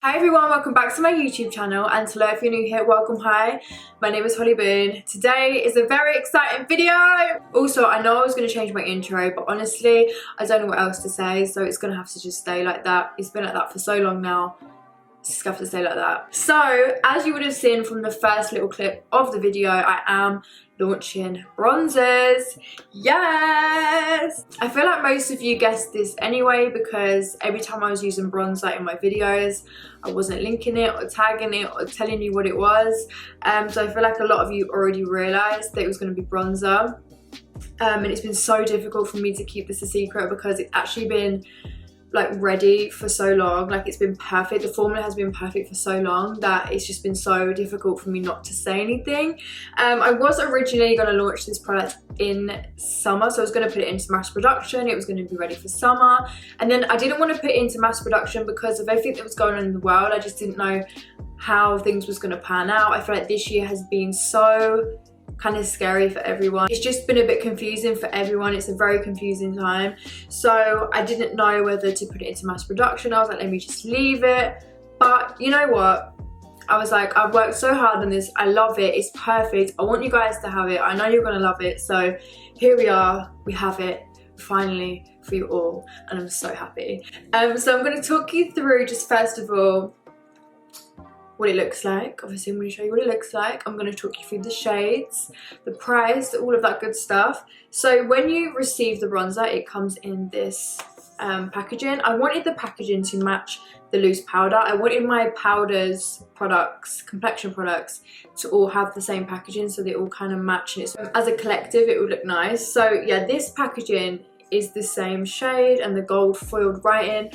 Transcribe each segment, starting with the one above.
Hi everyone, welcome back to my YouTube channel, and hello if you're new here, welcome. Hi, my name is Boon. Today is a very exciting video. Also, I know I was going to change my intro, but honestly I don't know what else to say, so it's going to have to just stay like that. It's been like that for so long now. It's just have to stay like that. So as you would have seen from the first little clip of the video, I am launching bronzers. Yes! I feel like most of you guessed this anyway, because every time I was using bronzer in my videos, I wasn't linking it or tagging it or telling you what it was. So I feel like a lot of you already realised that it was going to be bronzer. And it's been so difficult for me to keep this a secret because it's actually been like ready for so long. Like, it's been perfect. The formula has been perfect for so long that it's just been so difficult for me not to say anything. I was originally going to launch this product in summer, so I was going to put it into mass production. It was going to be ready for summer, and then I didn't want to put it into mass production because of everything that was going on in the world. I just didn't know how things was going to pan out. I feel like this year has been so kind of scary for everyone. It's just been a bit confusing for everyone. It's a very confusing time, so I didn't know whether to put it into mass production. I was like, let me just leave it. But you know what, I was like, I've worked so hard on this. I love it. It's perfect. I want you guys to have it. I know you're gonna love it. So here we are, we have it finally for you all, and I'm so happy. So I'm going to talk you through, just first of all, what it looks like. Obviously I'm going to show you what it looks like. I'm going to talk you through the shades, the price, all of that good stuff. So when you receive the bronzer, it comes in this packaging. I wanted the packaging to match the loose powder. I wanted my powders products, complexion products, to all have the same packaging, so they all kind of match, and it's, as a collective it would look nice. So yeah, this packaging is the same shade and the gold foiled writing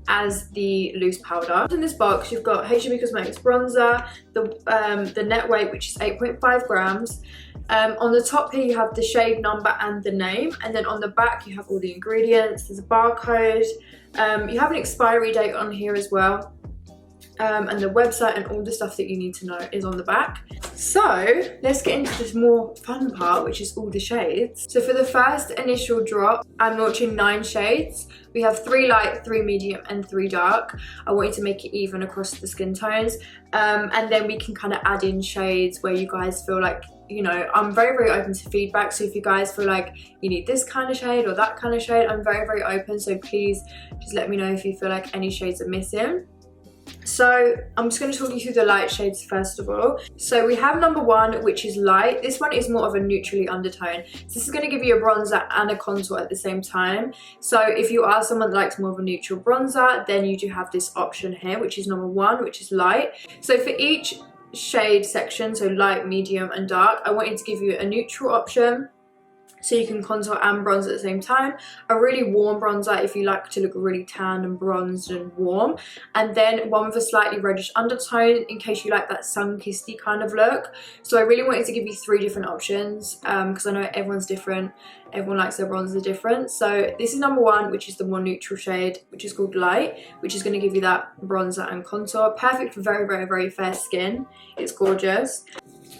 as the loose powder. In this box you've got HB Cosmetics bronzer, the net weight, which is 8.5 grams. On the top here you have the shade number and the name, and then on the back you have all the ingredients. There's a barcode. You have an expiry date on here as well, and the website and all the stuff that you need to know is on the back. So let's get into this more fun part, which is all the shades. So for the first initial drop, I'm launching 9 shades. We have 3 light, 3 medium and 3 dark. I wanted to make it even across the skin tones, and then we can kind of add in shades where you guys feel like, you know, I'm very open to feedback. So if you guys feel like you need this kind of shade or that kind of shade, I'm very open. So please just let me know if you feel like any shades are missing. So I'm just going to talk you through the light shades first of all. So we have number 1, which is light. This one is more of a neutrally undertone. So this is going to give you a bronzer and a contour at the same time. So if you are someone that likes more of a neutral bronzer, then you do have this option here, which is number 1, which is light. So for each shade section, so light, medium and dark, I wanted to give you a neutral option, so you can contour and bronze at the same time. A really warm bronzer if you like to look really tan and bronzed and warm. And then one with a slightly reddish undertone in case you like that sun-kissedy kind of look. So I really wanted to give you 3 different options, because I know everyone's different. Everyone likes their bronzer different. So this is number 1, which is the more neutral shade, which is called light, which is going to give you that bronzer and contour. Perfect for very fair skin. It's gorgeous.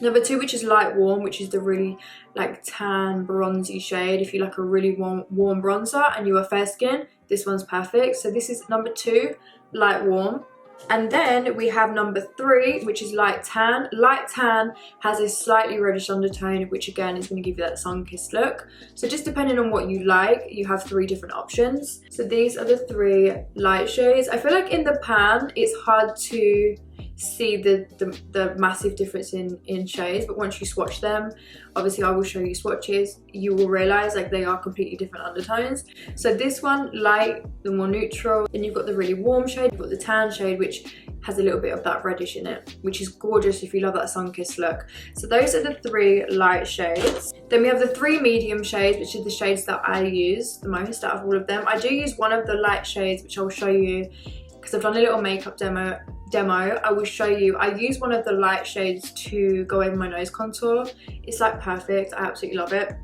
Number 2, which is light warm, which is the really like tan bronzy shade. If you like a really warm bronzer and you are fair skin, this one's perfect. So this is number 2, light warm. And then we have number 3, which is light tan. Light tan has a slightly reddish undertone, which again is going to give you that sun-kissed look. So just depending on what you like, you have 3 different options. So these are the 3 light shades. I feel like in the pan it's hard to see the massive difference in shades, but once you swatch them, obviously I will show you swatches, you will realize like they are completely different undertones. So this one, light, the more neutral. Then you've got the really warm shade, you've got the tan shade, which has a little bit of that reddish in it, which is gorgeous if you love that sun-kissed look. So those are the 3 light shades. Then we have the 3 medium shades, which are the shades that I use the most out of all of them. I do use one of the light shades, which I'll show you because I've done a little makeup demo. I will show you. I use one of the light shades to go over my nose contour. It's like perfect. I absolutely love it.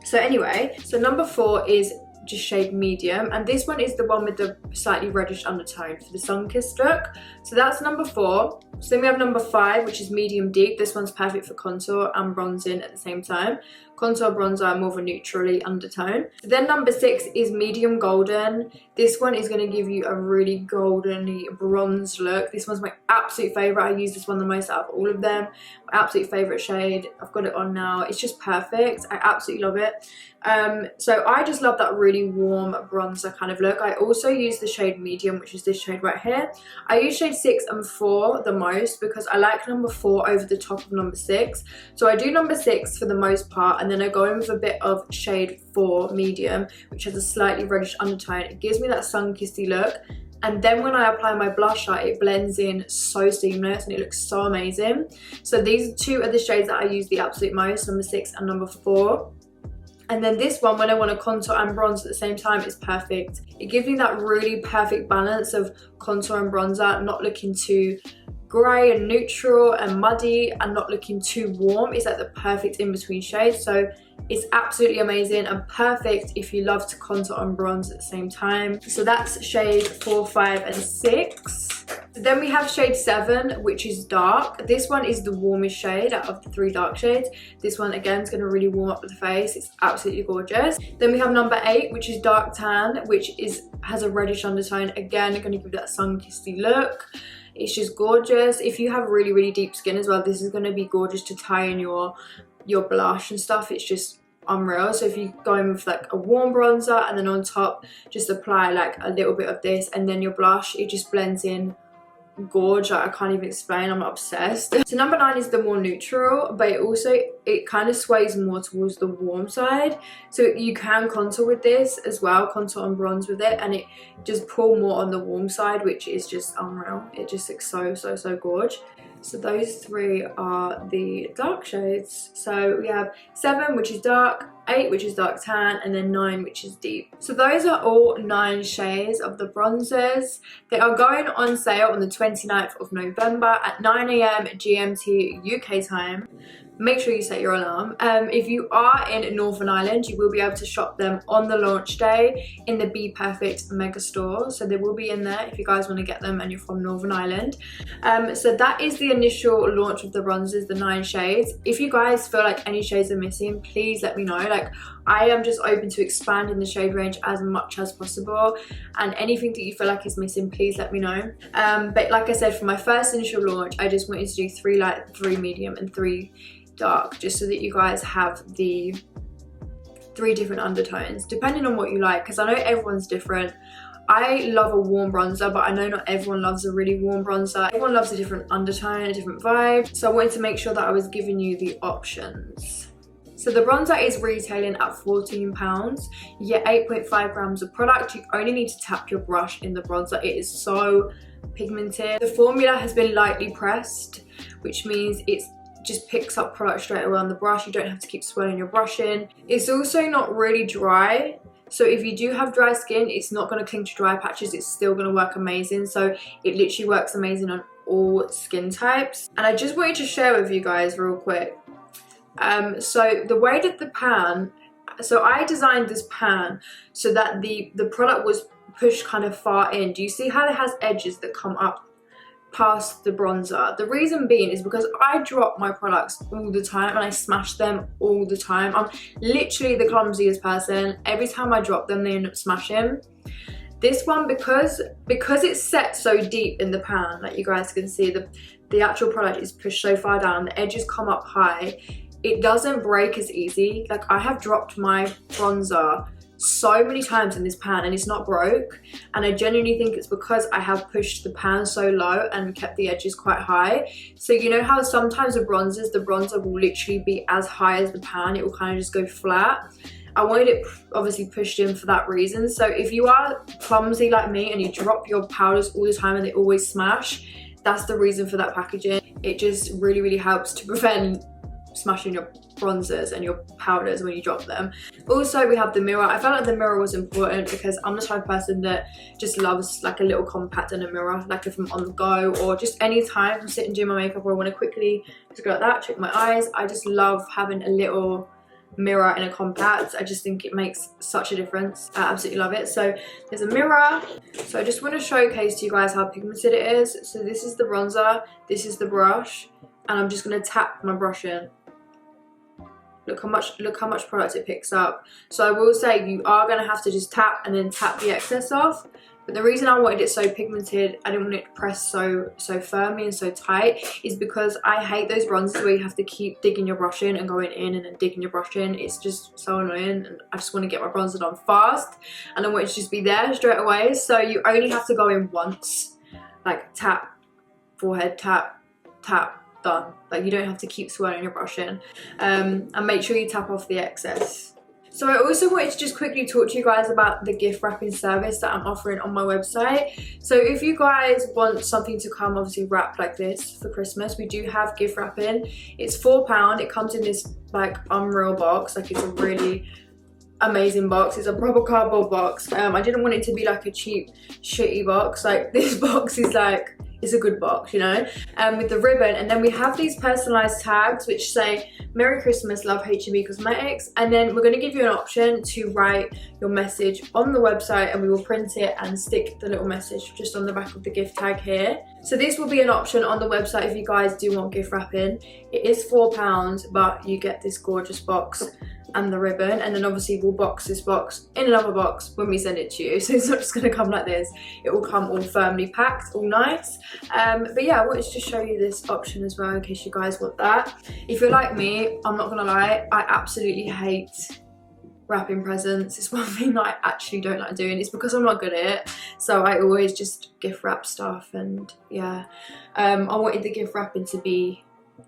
So anyway, so number 4 is just shade medium, and this one is the one with the slightly reddish undertone for the sun-kissed look. So that's number 4. So then we have number 5, which is medium deep. This one's perfect for contour and bronzing at the same time. contour bronzer, more of a neutrally undertone. Then number 6 is medium golden. This one is going to give you a really golden bronze look. This one's my absolute favourite. I use this one the most out of all of them. My absolute favourite shade. I've got it on now. It's just perfect. I absolutely love it. So I just love that really warm bronzer kind of look. I also use the shade medium, which is this shade right here. I use shade 6 and 4 the most because I like number 4 over the top of number 6. So I do number 6 for the most part, and then I go in with a bit of shade 4 medium, which has a slightly reddish undertone. It gives me that sun-kissy look. And then when I apply my blusher, it blends in so seamless and it looks so amazing. So these two are the shades that I use the absolute most, number 6 and number 4. And then this one, when I want to contour and bronze at the same time, is perfect. It gives me that really perfect balance of contour and bronzer, not looking too grey and neutral and muddy and not looking too warm. It's like the perfect in-between shade. So it's absolutely amazing and perfect if you love to contour and bronze at the same time. So that's shade 4, 5 and 6. Then we have shade 7, which is dark. This one is the warmest shade out of the 3 dark shades. This one again is going to really warm up the face. It's absolutely gorgeous. Then we have number 8, which is dark tan, which has a reddish undertone. Again, going to give that sun-kissy look. It's just gorgeous. If you have really, really deep skin as well, this is going to be gorgeous to tie in your blush and stuff. It's just unreal. So if you go in with like a warm bronzer and then on top just apply like a little bit of this and then your blush, it just blends in gorge. I can't even explain. I'm obsessed. So number 9 is the more neutral, but it kind of sways more towards the warm side, so you can contour with this as well, contour and bronze with it, and it just pull more on the warm side, which is just unreal. It just looks so gorge. So those 3 are the dark shades. So we have 7, which is dark, 8, which is dark tan, and then 9, which is deep. So those are all 9 shades of the bronzers. They are going on sale on the 29th of November at 9 AM GMT UK time. Make sure you set your alarm. If you are in Northern Ireland, you will be able to shop them on the launch day in the Be Perfect mega store. So they will be in there if you guys want to get them and you're from Northern Ireland. So that is the initial launch of the bronzers, the 9 shades. If you guys feel like any shades are missing, please let me know. Like, I am just open to expanding the shade range as much as possible, and anything that you feel like is missing, please let me know. But like I said, for my first initial launch, I just wanted to do 3 light, 3 medium and 3 dark, just so that you guys have the 3 different undertones depending on what you like, because I know everyone's different. I love a warm bronzer, but I know not everyone loves a really warm bronzer. Everyone loves a different undertone, a different vibe, so I wanted to make sure that I was giving you the options. So the bronzer is retailing at £14. You get 8.5 grams of product. You only need to tap your brush in the bronzer. It is so pigmented. The formula has been lightly pressed, which means it's just picks up product straight away on the brush. You don't have to keep swirling your brush in. It's also not really dry, so if you do have dry skin, it's not going to cling to dry patches. It's still going to work amazing. So it literally works amazing on all skin types. And I just wanted to share with you guys real quick. So the way that the pan, so I designed this pan so that the product was pushed kind of far in. Do you see how it has edges that come up past the bronzer? The reason being is because I drop my products all the time and I smash them all the time. I'm literally the clumsiest person. Every time I drop them, they end up smashing. This one, because it's set so deep in the pan, like you guys can see, the actual product is pushed so far down, the edges come up high, it doesn't break as easy. Like, I have dropped my bronzer so many times in this pan and it's not broke, and I genuinely think it's because I have pushed the pan so low and kept the edges quite high. So you know how sometimes with bronzers, the bronzer will literally be as high as the pan, it will kind of just go flat. I wanted it obviously pushed in for that reason. So if you are clumsy like me and you drop your powders all the time and they always smash, that's the reason for that packaging. It just really helps to prevent smashing your bronzers and your powders when you drop them. Also, we have the mirror. I felt like the mirror was important because I'm the type of person that just loves like a little compact and a mirror, like if I'm on the go or just any time I'm sitting doing my makeup or I want to quickly just go like that, check my eyes. I just love having a little mirror in a compact. I just think it makes such a difference. I absolutely love it. So there's a mirror. So I just want to showcase to you guys how pigmented it is. So this is the bronzer, this is the brush, and I'm just going to tap my brush in. Look how much product it picks up. So I will say you are going to have to just tap and then tap the excess off. But the reason I wanted it so pigmented, I didn't want it to press so firmly and so tight, is because I hate those bronzers where you have to keep digging your brush in and going in and then digging your brush in. It's just so annoying, and I just want to get my bronzer done fast and I want it to just be there straight away. So you only have to go in once, like tap, forehead, tap, tap, done. Like you don't have to keep swirling your brush in. And make sure you tap off the excess. So I also wanted to just quickly talk to you guys about the gift wrapping service that I'm offering on my website. So if you guys want something to come obviously wrap like this for Christmas, we do have gift wrapping. It's £4. It comes in this like unreal box. Like it's a really amazing box. It's a proper cardboard box. I didn't want it to be like a cheap shitty box. Like this box is like, it's a good box, you know, with the ribbon. And then we have these personalized tags which say Merry Christmas, love H&B Cosmetics. And then we're going to give you an option to write your message on the website, and we will print it and stick the little message just on the back of the gift tag here. So this will be an option on the website if you guys do want gift wrapping. It is £4, but you get this gorgeous box and the ribbon, and then obviously we'll box this box in another box when we send it to you. So it's not just going to come like this, it will come all firmly packed, all nice. But yeah, I wanted to show you this option as well in case you guys want that. If you're like me, I'm not gonna lie, I absolutely hate wrapping presents. It's one thing that I actually don't like doing. It's because I'm not good at it, so I always just gift wrap stuff. And yeah, I wanted the gift wrapping to be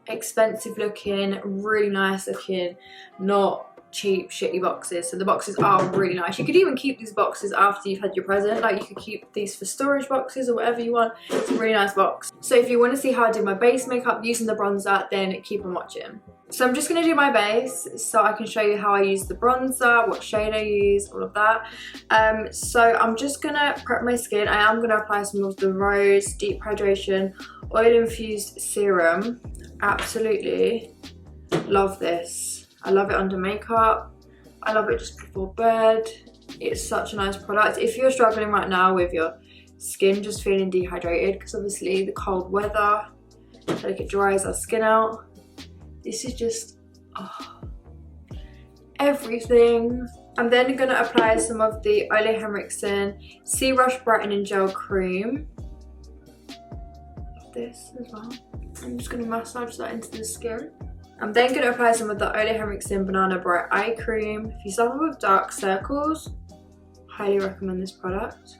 expensive looking, really nice looking, not cheap shitty boxes. So the boxes are really nice. You could even keep these boxes after you've had your present. Like you could keep these for storage boxes or whatever you want. It's a really nice box. So if you want to see how I do my base makeup using the bronzer, then keep on watching. So I'm just going to do my base so I can show you how I use the bronzer, what shade I use, all of that. So I'm just going to prep my skin. I am going to apply some of the Rose Deep Hydration Oil Infused Serum. Absolutely love this. I love it under makeup. I love it just before bed. It's such a nice product. If you're struggling right now with your skin just feeling dehydrated, because obviously the cold weather, like it dries our skin out, this is just everything. I'm then going to apply some of the Ole Henriksen Sea Rush Brightening Gel Cream. This as well. I'm just going to massage that into the skin. I'm then going to apply some of the Ole Henriksen Banana Bright Eye Cream. If you suffer with dark circles, highly recommend this product.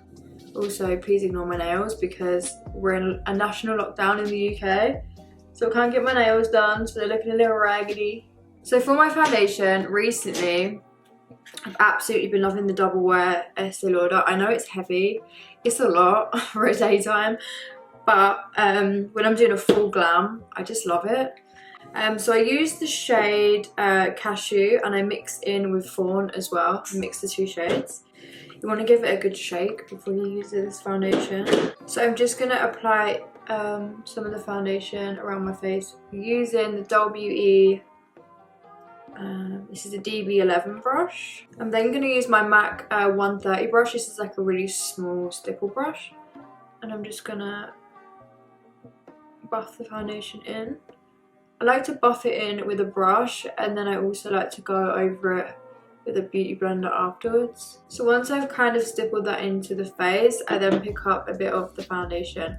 Also, please ignore my nails because we're in a national lockdown in the UK. So I can't get my nails done, so they're looking a little raggedy. So for my foundation, recently, I've absolutely been loving the Double Wear Estee Lauder. I know it's heavy. It's a lot for a daytime. But when I'm doing a full glam, I just love it. So I use the shade Cashew, and I mix in with Fawn as well. I mix the two shades. You want to give it a good shake before you use this foundation. So I'm just going to apply some of the foundation around my face using the Dull Beauty. This is a DB11 brush. I'm then going to use my MAC 130 brush. This is like a really small stipple brush. And I'm just going to buff the foundation in. I like to buff it in with a brush, and then I also like to go over it with a beauty blender afterwards. So once I've kind of stippled that into the face, I then pick up a bit of the foundation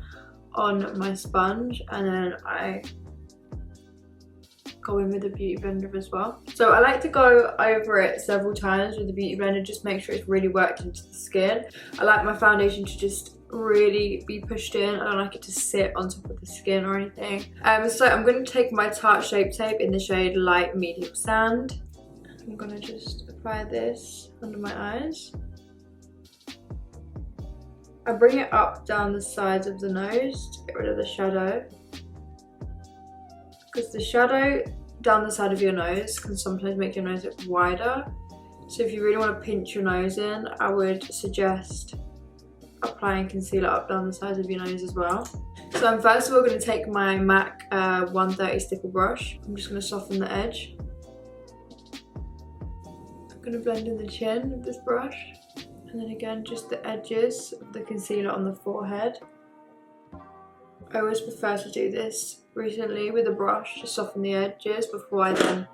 on my sponge, and then I go in with the beauty blender as well. So I like to go over it several times with the beauty blender, just make sure it's really worked into the skin. I like my foundation to just really be pushed in. I don't like it to sit on top of the skin or anything. So I'm going to take my Tarte Shape Tape in the shade Light Medium Sand. I'm going to just apply this under my eyes. I bring it up down the sides of the nose to get rid of the shadow, because the shadow down the side of your nose can sometimes make your nose look wider. So if you really want to pinch your nose in, I would suggest applying concealer up down the sides of your nose as well. So I'm first of all going to take my MAC 130 stipple brush. I'm just going to soften the edge. I'm going to blend in the chin with this brush, and then again just the edges of the concealer on the forehead. I always prefer to do this recently with a brush to soften the edges before I then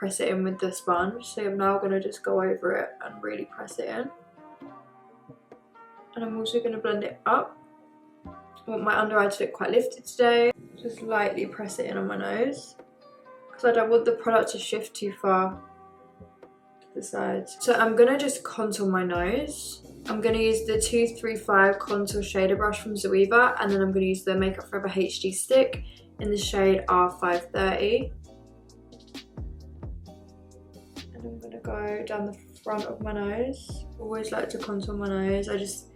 press it in with the sponge. So I'm now going to just go over it and really press it in. And I'm also going to blend it up. I want my under eye to look quite lifted today. Just lightly press it in on my nose, because I don't want the product to shift too far to the sides. So I'm going to just contour my nose. I'm going to use the 235 contour shader brush from Zoeva, and then I'm going to use the Makeup Forever HD stick in the shade R530. And I'm going to go down the front of my nose. I always like to contour my nose. I just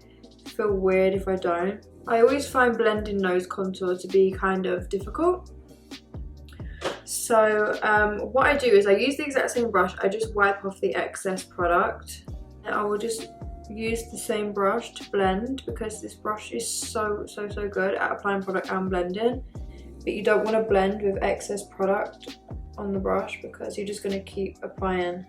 feel weird if I don't. I always find blending nose contour to be kind of difficult. So what I do is I use the exact same brush. I just wipe off the excess product. And I will just use the same brush to blend, because this brush is so good at applying product and blending. But you don't want to blend with excess product on the brush, because you're just going to keep applying.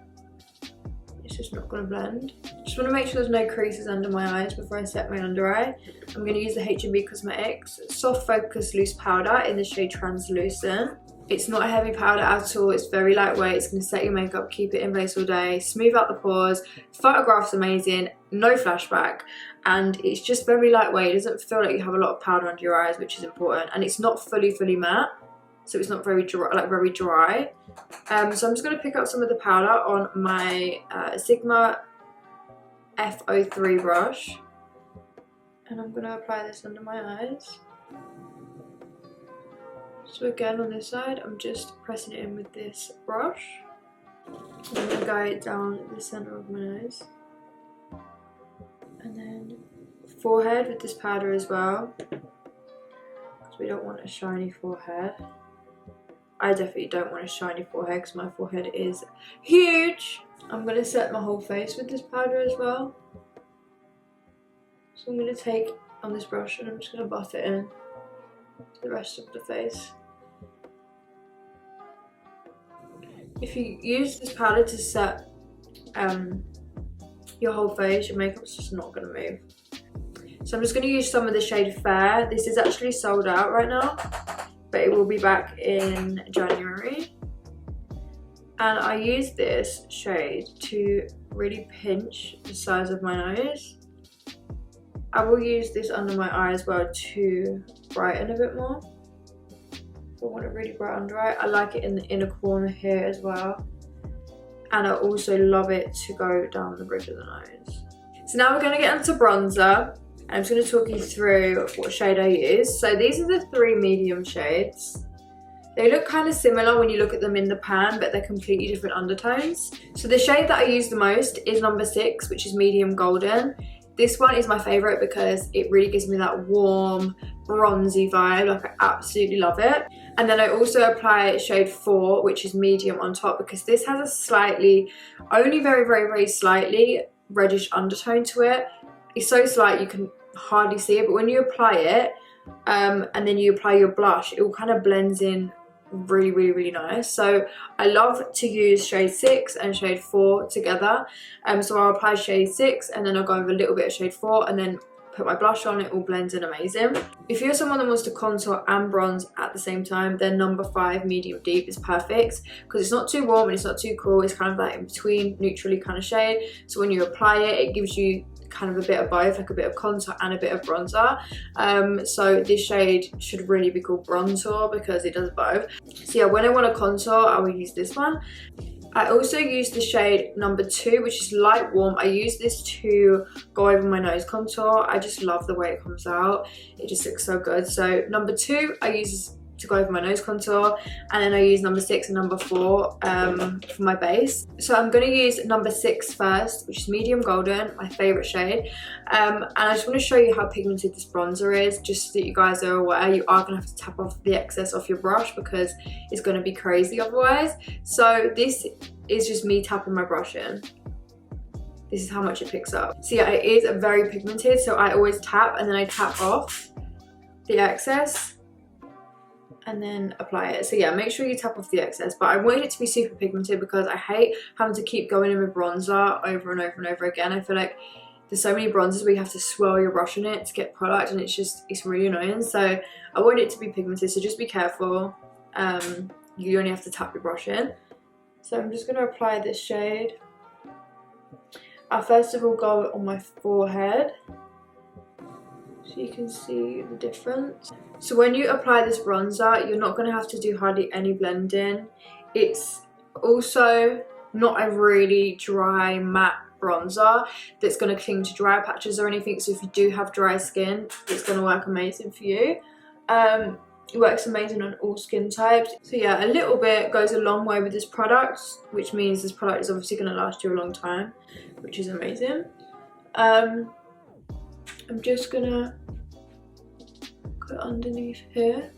It's just not going to blend. Just want to make sure there's no creases under my eyes before I set my under eye. I'm going to use the H&B Cosmetics Soft Focus Loose Powder in the shade Translucent. It's not a heavy powder at all. It's very lightweight. It's going to set your makeup, keep it in place all day, smooth out the pores. Photograph's amazing, no flashback, and it's just very lightweight. It doesn't feel like you have a lot of powder under your eyes, which is important, and it's not fully matte, so it's not very dry, very dry. So I'm just going to pick up some of the powder on my Sigma F03 brush, and I'm going to apply this under my eyes. So again, on this side, I'm just pressing it in with this brush. I'm going to go down the centre of my nose. And then forehead with this powder as well, because we don't want a shiny forehead. I definitely don't want a shiny forehead because my forehead is huge. I'm going to set my whole face with this powder as well. So I'm going to take on this brush and I'm just going to buff it in to the rest of the face. If you use this powder to set your whole face, your makeup's just not going to move. So I'm just going to use some of the shade Fair. This is actually sold out right now, but it will be back in January. And I use this shade to really pinch the size of my nose. I will use this under my eye as well to brighten a bit more. If I want a really bright under eye. I like it in the inner corner here as well. And I also love it to go down the bridge of the nose. So now we're going to get into bronzer. I'm just going to talk you through what shade I use. So these are the 3 medium shades. They look kind of similar when you look at them in the pan, but they're completely different undertones. So the shade that I use the most is number 6, which is medium golden. This one is my favourite because it really gives me that warm, bronzy vibe. Like, I absolutely love it. And then I also apply shade 4, which is medium, on top, because this has a slightly, only very slightly reddish undertone to it. It's so slight you can hardly see it, but when you apply it and then you apply your blush, it all kind of blends in really nice. So I love to use shade 6 and shade 4 together. So I'll apply shade 6 and then I'll go with a little bit of shade 4 and then put my blush on. It all blends in amazing. If you're someone that wants to contour and bronze at the same time, then number 5 medium deep is perfect, because it's not too warm and it's not too cool. It's kind of that in between, neutrally kind of shade. So when you apply it, it gives you kind of a bit of both, like a bit of contour and a bit of bronzer. So this shade should really be called Bronzer because it does both. So yeah, when I want to contour, I will use this one. I also use the shade number 2, which is light warm. I use this to go over my nose contour. I just love the way it comes out. It just looks so good. So number 2 I use to go over my nose contour, and then I use number 6 and number 4 for my base. So I'm going to use number 6 first, which is medium golden, my favourite shade. And I just want to show you how pigmented this bronzer is, just so that you guys are aware. You are going to have to tap off the excess off your brush because it's going to be crazy otherwise. So this is just me tapping my brush in. This is how much it picks up. So yeah, it is very pigmented, so I always tap and then I tap off the excess and then apply it. So yeah, make sure you tap off the excess, but I wanted it to be super pigmented because I hate having to keep going in with bronzer over and over and over again. I feel like there's so many bronzers where you have to swirl your brush in it to get product, and it's really annoying. So I want it to be pigmented, so just be careful. You only have to tap your brush in. So I'm just going to apply this shade. I first of all go on my forehead, so you can see the difference. So when you apply this bronzer, you're not going to have to do hardly any blending. It's also not a really dry matte bronzer that's going to cling to dry patches or anything, so if you do have dry skin, it's going to work amazing for you. It works amazing on all skin types. So yeah, a little bit goes a long way with this product, which means this product is obviously going to last you a long time, which is amazing. I'm just gonna go underneath here,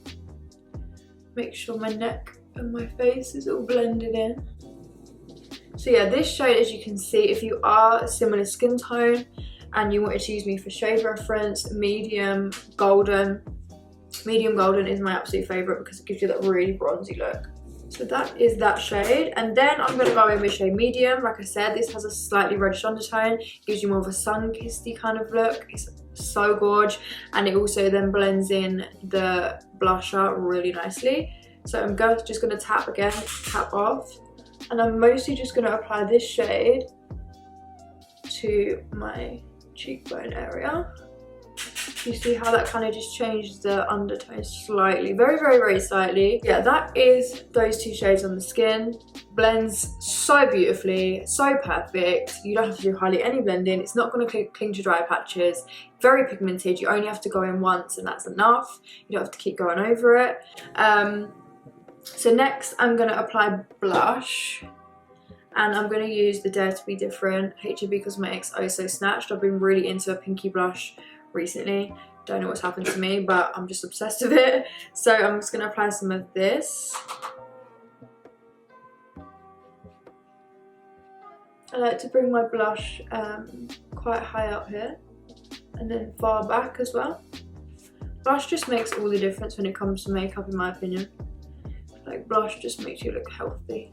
make sure my neck and my face is all blended in. So yeah, this shade, as you can see, if you are a similar skin tone and you wanted to use me for shade reference, medium golden. Medium golden is my absolute favourite because it gives you that really bronzy look. So that is that shade, and then I'm going to go in with shade medium. Like I said, this has a slightly reddish undertone, gives you more of a sun-kissed kind of look. It's so gorgeous, and it also then blends in the blusher really nicely. So I'm just going to tap again, tap off, and I'm mostly just going to apply this shade to my cheekbone area. You see how that kind of just changed the undertone slightly, very slightly. Yeah, that is those two shades on the skin. Blends so beautifully, so perfect. You don't have to do hardly any blending. It's not going to cling to dry patches. Very pigmented. You only have to go in once and that's enough. You don't have to keep going over it. So next I'm going to apply blush. And I'm going to use the Dare to Be Different H&B Cosmetics Oh So Snatched. I've been really into a pinky blush recently. Don't know what's happened to me, but I'm just obsessed with it. So I'm just going to apply some of this. I like to bring my blush quite high up here and then far back as well. Blush just makes all the difference when it comes to makeup, in my opinion. Like, blush just makes you look healthy.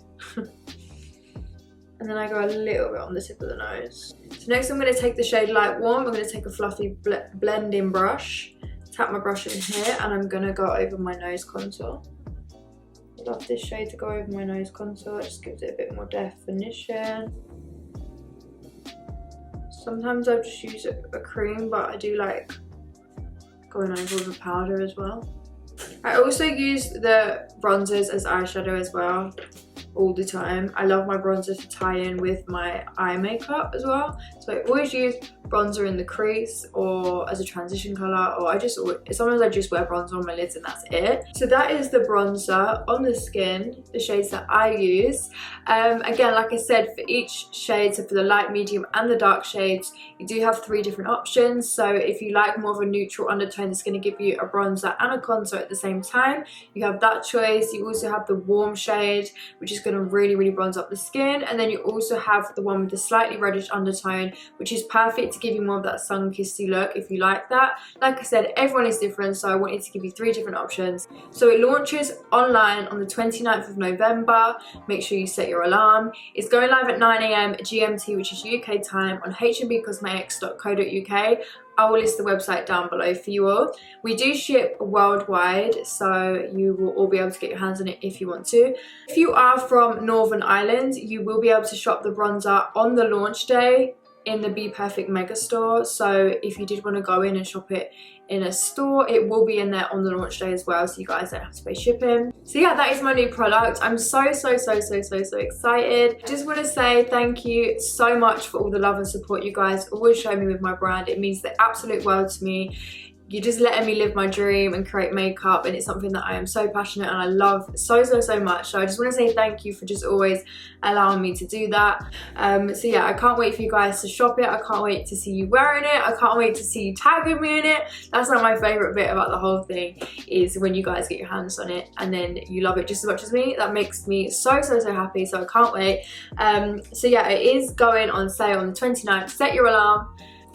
And then I go a little bit on the tip of the nose. So next I'm going to take the shade Light Warm. I'm going to take a fluffy blending brush, tap my brush in here, and I'm going to go over my nose contour. I love this shade to go over my nose contour. It just gives it a bit more definition. Sometimes I just use a cream, but I do like going over with a powder as well. I also use the bronzers as eyeshadow as well. All the time. I love my bronzer to tie in with my eye makeup as well. So I always use bronzer in the crease or as a transition colour, or sometimes I just wear bronzer on my lids and that's it. So that is the bronzer on the skin, the shades that I use. Again, like I said, for each shade, so for the light, medium and the dark shades, you do have 3 different options. So if you like more of a neutral undertone that's going to give you a bronzer and a contour at the same time, you have that choice. You also have the warm shade, which is going to really bronze up the skin, and then you also have the one with the slightly reddish undertone, which is perfect to give you more of that sun-kissy look if you like that. Like I said, everyone is different, so I wanted to give you 3 different options. So it launches online on the 29th of November. Make sure you set your alarm. It's going live at 9 AM GMT, which is UK time, on hmbcosmetics.co.uk. I will list the website down below for you all. We do ship worldwide, so you will all be able to get your hands on it if you want to. If you are from Northern Ireland, you will be able to shop the bronzer on the launch day in the Be Perfect mega store. So if you did want to go in and shop it in a store, it will be in there on the launch day as well, so you guys don't have to pay shipping. So yeah, that is my new product. I'm so excited. Just want to say thank you so much for all the love and support you guys always show me with my brand. It means the absolute world to me. You're just letting me live my dream and create makeup, and it's something that I am so passionate and I love so much. So I just want to say thank you for just always allowing me to do that. So yeah, I can't wait for you guys to shop it. I can't wait to see you wearing it. I can't wait to see you tagging me in it. That's like my favourite bit about the whole thing, is when you guys get your hands on it and then you love it just as much as me. That makes me so happy, so I can't wait. So yeah, it is going on sale on the 29th. Set your alarm.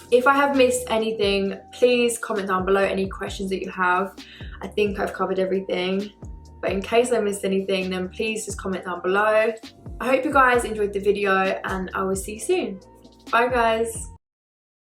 If I have missed anything, please comment down below any questions that you have. I think I've covered everything, but in case I missed anything, then please just comment down below. I hope you guys enjoyed the video, and I will see you soon. Bye guys.